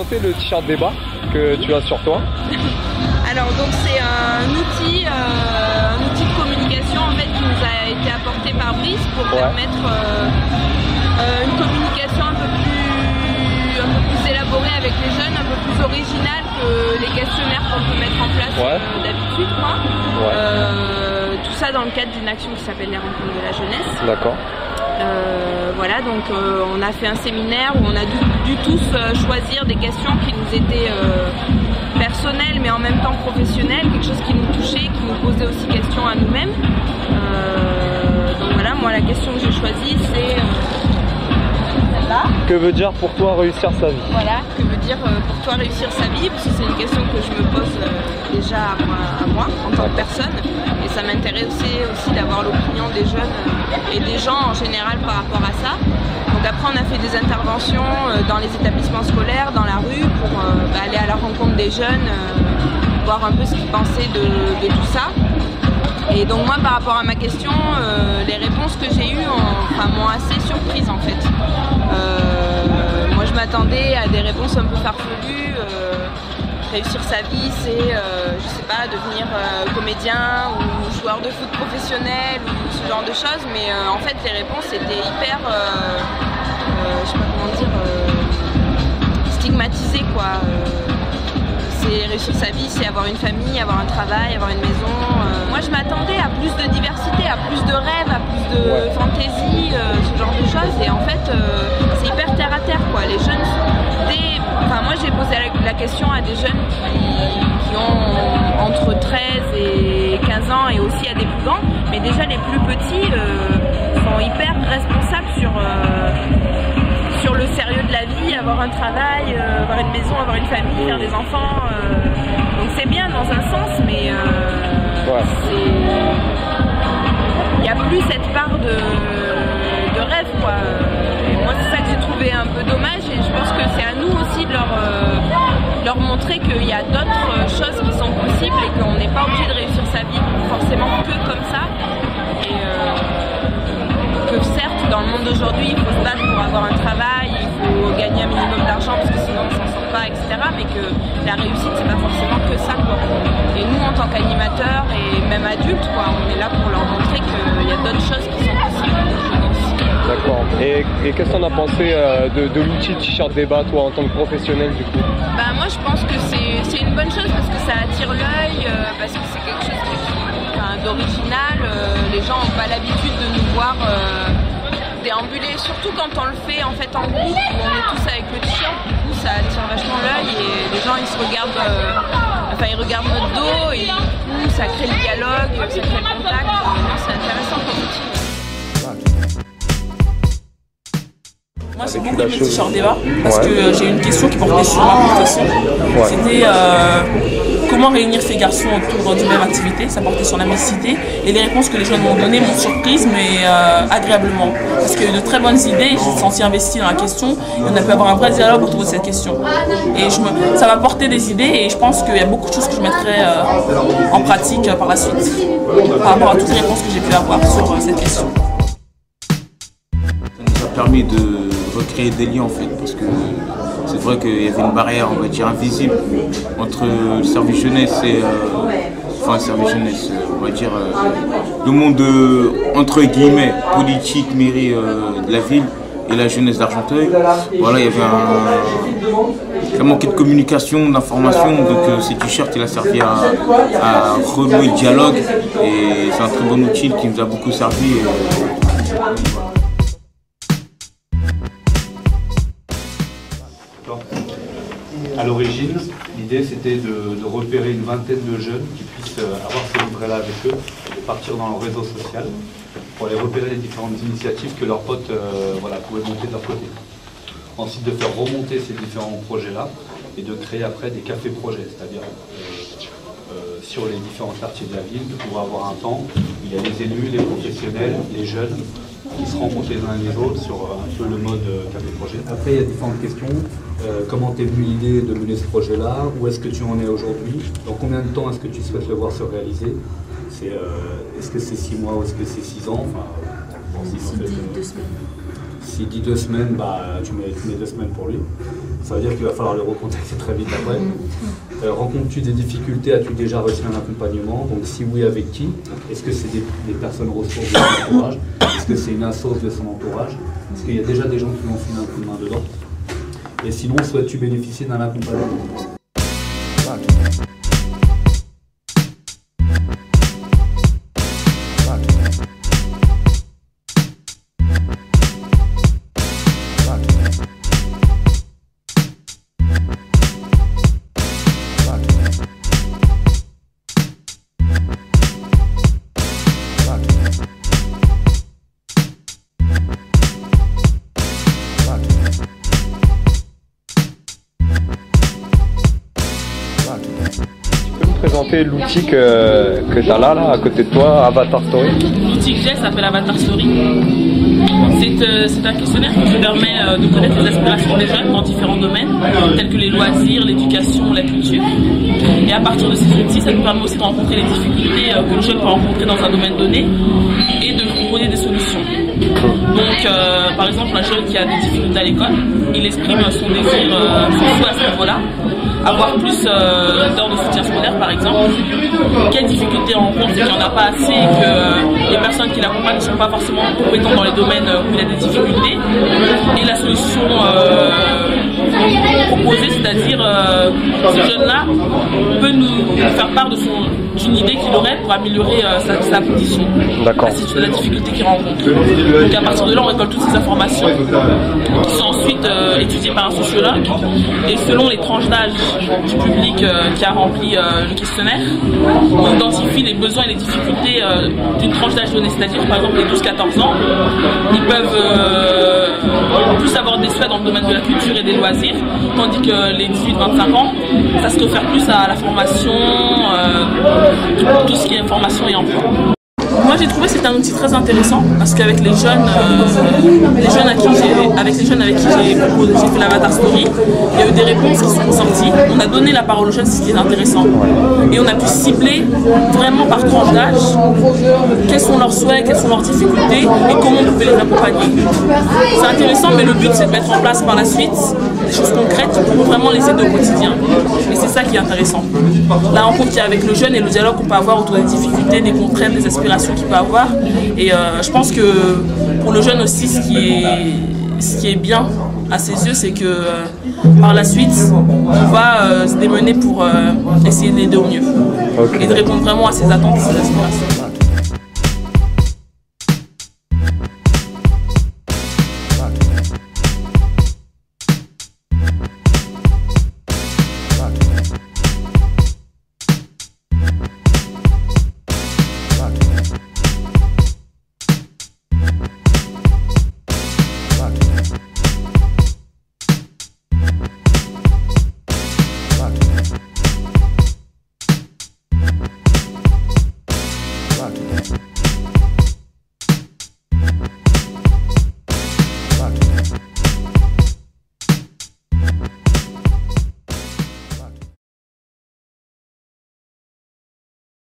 présenter le t-shirt débat que tu as sur toi? Alors donc c'est un outil de communication en fait qui nous a été apporté par Brice pour permettre une communication un peu plus élaborée avec les jeunes, un peu plus originale que les questionnaires qu'on peut mettre en place d'habitude. Tout ça dans le cadre d'une action qui s'appelle les rencontres de la jeunesse. D'accord. Voilà, donc on a fait un séminaire où on a dû tous choisir des questions qui nous étaient personnelles mais en même temps professionnelles, quelque chose qui nous touchait, qui nous posait aussi question à nous-mêmes. Donc voilà, moi la question que j'ai choisie c'est celle-là. Que veut dire pour toi réussir sa vie? Voilà, que veut dire pour toi réussir sa vie, parce que c'est une question que je me pose déjà à moi en tant que personne. Et ça m'intéresse aussi d'avoir l'opinion des jeunes et des gens en général par rapport à ça. Donc après on a fait des interventions dans les établissements scolaires, dans la rue, pour aller à la rencontre des jeunes, voir un peu ce qu'ils pensaient de tout ça. Et donc moi par rapport à ma question, les réponses que j'ai eues m'ont assez surprise en fait. Moi je m'attendais à des réponses un peu farfelues. Réussir sa vie, c'est, je sais pas, devenir comédien ou joueur de foot professionnel ou ce genre de choses, mais en fait les réponses étaient hyper, je sais pas comment dire, stigmatisées quoi. C'est réussir sa vie, c'est avoir une famille, avoir un travail, avoir une maison. Moi je m'attendais à plus de diversité, à plus de rêves, à plus de fantaisie, ce genre de choses, et en fait c'est hyper terre à terre quoi. Les jeunes moi j'ai posé la question à des jeunes qui ont entre 13 et 15 ans et aussi à des plus grands, mais déjà les plus petits sont hyper responsables sur le sérieux de la vie, avoir un travail, avoir une maison, avoir une famille, faire des enfants. Donc c'est bien dans un sens, mais il n'y a plus cette part de rêve quoi. Et moi c'est ça que j'ai trouvé un peu dommage, et je pense que c'est à nous aussi de leur montrer qu'il y a d'autres choses qui sont possibles et qu'on n'est pas obligé de réussir sa vie forcément que comme ça. Et que certes dans le monde d'aujourd'hui il faut se battre pour avoir un travail, il faut gagner un minimum d'argent parce que sinon on ne s'en sort pas, etc. Mais que la réussite c'est pas forcément que ça quoi. Et nous en tant qu'animateurs et même adultes quoi, on est là pour leur montrer qu'il y a d'autres choses qui sont possibles. D'accord. Et qu'est-ce que t'en as pensé de l'outil t-shirt débat, toi, en tant que professionnel, du coup? Bah, moi, je pense que c'est une bonne chose parce que ça attire l'œil, parce que c'est quelque chose d'original. Les gens n'ont pas l'habitude de nous voir déambuler, surtout quand on le fait en fait en groupe, où on est tous avec le t-shirt. Du coup, ça attire vachement l'œil et les gens, ils se regardent, ils regardent notre dos et du coup, ça crée le dialogue, ça crée le contact. C'est intéressant comme outil. Moi j'ai beaucoup aimé le t-shirt débat parce que j'ai une question qui portait sur ma profession. C'était comment réunir ces garçons autour d'une même activité, ça portait sur la mixité, et les réponses que les jeunes m'ont données m'ont surprise mais agréablement. Parce qu'il y a eu de très bonnes idées, j'ai senti investi dans la question et on a pu avoir un vrai dialogue autour de cette question. Et ça m'a porté des idées et je pense qu'il y a beaucoup de choses que je mettrai en pratique par la suite par rapport à toutes les réponses que j'ai pu avoir sur cette question. Ça nous a permis de recréer des liens en fait, parce que c'est vrai qu'il y avait une barrière, on va dire, invisible entre le service jeunesse et le service jeunesse, on va dire le monde entre guillemets politique, mairie de la ville et la jeunesse d'Argenteuil. Voilà, il y avait ça manquait de communication, d'information, donc ces t-shirts il a servi à renouer le dialogue et c'est un très bon outil qui nous a beaucoup servi. À l'origine, l'idée c'était de repérer une vingtaine de jeunes qui puissent avoir ces livrets-là avec eux et partir dans leur réseau social pour aller repérer les différentes initiatives que leurs potes pouvaient monter de leur côté. Ensuite de faire remonter ces différents projets-là et de créer après des cafés-projets, c'est-à-dire sur les différents quartiers de la ville, de pouvoir avoir un temps où il y a les élus, les professionnels, les jeunes qui se rencontrent les uns et les autres sur un peu le mode café-projet. Après, il y a différentes questions. Comment t'es venue l'idée de mener ce projet-là? Où est-ce que tu en es aujourd'hui? Dans combien de temps est-ce que tu souhaites le voir se réaliser? Est-ce que c'est 6 mois ou est-ce que c'est 6 ans? Si dit 2 semaines. Si dit 2 semaines, bah, tu mets 2 semaines pour lui. Ça veut dire qu'il va falloir le recontacter très vite après. Rencontres-tu des difficultés? As-tu déjà reçu un accompagnement? Donc si oui, avec qui? Est-ce que c'est des personnes ressources de son entourage? Est-ce que c'est une assoce de son entourage? Est-ce qu'il y a déjà des gens qui vont filer un coup de main dedans? Et sinon, souhaites-tu bénéficier d'un accompagnement? Présenter l'outil que tu as là, à côté de toi, Avatar Story. L'outil que j'ai s'appelle Avatar Story. C'est un questionnaire qui te permet de connaître les aspirations des jeunes dans différents domaines, tels que les loisirs, l'éducation, la culture. Et à partir de ces outils, ça nous permet aussi de rencontrer les difficultés que le jeune peut rencontrer dans un domaine donné et de lui proposer des solutions. Donc, par exemple, un jeune qui a des difficultés à l'école, il exprime son désir, son souhait à ce niveau-là. Avoir plus d'heures de soutien scolaire, par exemple. Quelles difficultés on rencontre, c'est qu'il n'y en a pas assez et que les personnes qui l'accompagnent ne sont pas forcément compétentes dans les domaines où il y a des difficultés. Et la solution proposée, c'est-à-dire ce jeune-là peut nous faire part d'une idée qu'il aurait pour améliorer sa condition, la difficulté qu'il rencontre. Donc à partir de là, on récolte toutes ces informations qui sont ensuite étudiées par un sociologue et selon les tranches d'âge du public qui a rempli le questionnaire, on identifie les besoins et les difficultés d'une tranche d'âge donnée, c'est-à-dire par exemple les 12-14 ans, ils peuvent plus avoir des souhaits dans le domaine de la culture et des loisirs, tandis que les 18-25 ans, ça se réfère plus à la formation, tout ce qui est formation et emploi. Moi j'ai trouvé que c'était un outil très intéressant parce qu'avec les jeunes avec les jeunes avec qui j'ai fait l'Avatar Story, il y a eu des réponses qui sont sorties. On a donné la parole aux jeunes, c'est ce qui est intéressant. Et on a pu cibler vraiment par tranche d'âge quels sont leurs souhaits, quelles sont leurs difficultés et comment on pouvait les accompagner. C'est intéressant, mais le but c'est de mettre en place par la suite des choses concrètes pour vraiment les aider au quotidien. Et c'est ça qui est intéressant. La rencontre qu'il y a avec le jeune et le dialogue qu'on peut avoir autour des difficultés, des contraintes, des aspirations qu'il peut avoir. Et je pense que pour le jeune aussi, ce qui est bien à ses yeux, c'est que par la suite, on va se démener pour essayer de l'aider au mieux et de répondre vraiment à ses attentes et ses aspirations.